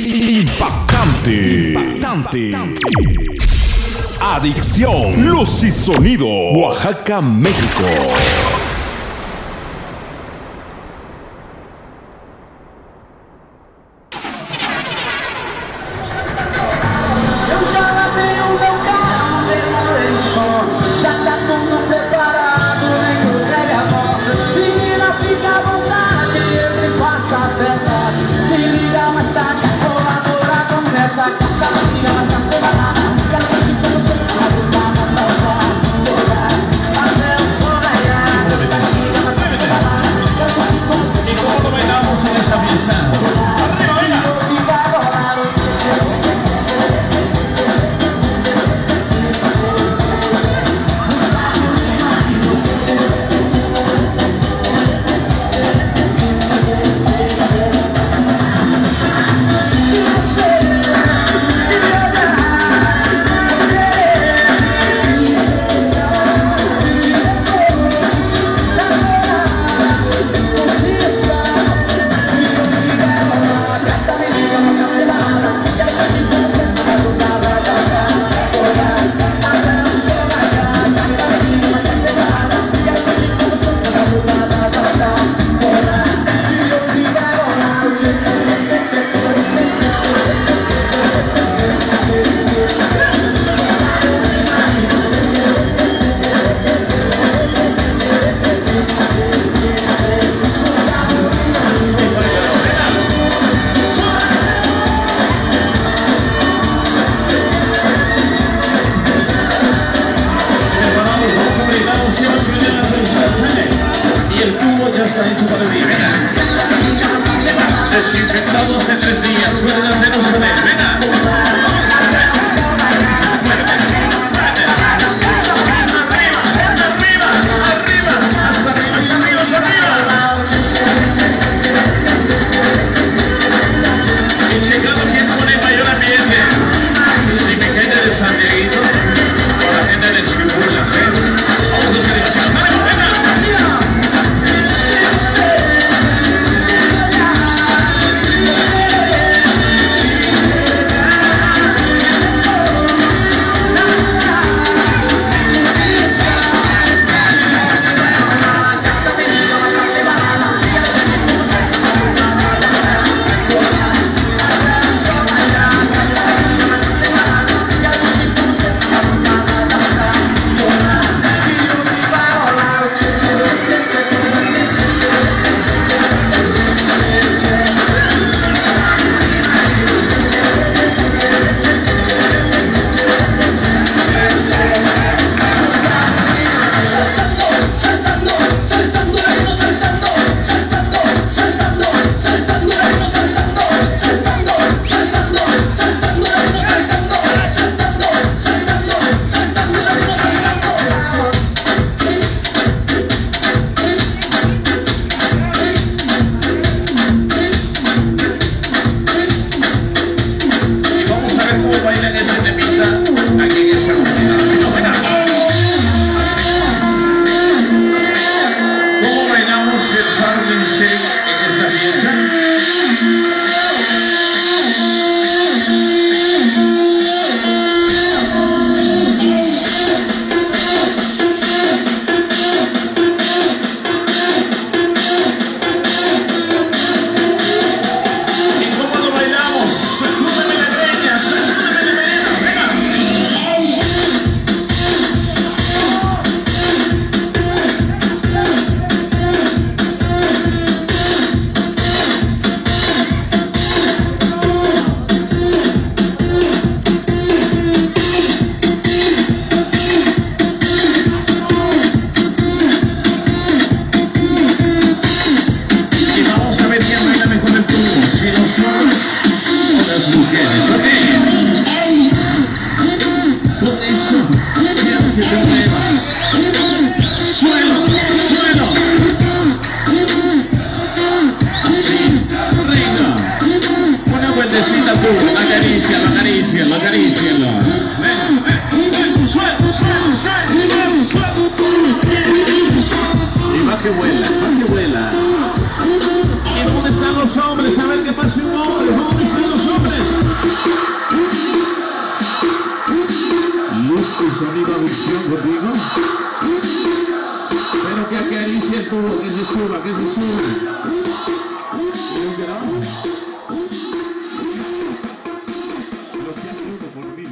Impactante. Adicción. Luz y sonido. Oaxaca, México. Desinfectados en 3 días, pueden hacer uso de venga. Y checando quién pone mayor ambiente. Si mi gente de San Dieguito o la gente de Chihuahua, vamos a hacer chicos, ¡ánimo, venga! Acarícialo. Y va que vuela, va que vuela. ¿Y dónde están los hombres? A ver qué pasa un hombre. ¿Dónde están los hombres? sonido adicción contigo. Pero que acaricie el tubo, que se suba, que se suba. ¿Y que no? Lo que hace uno por mí.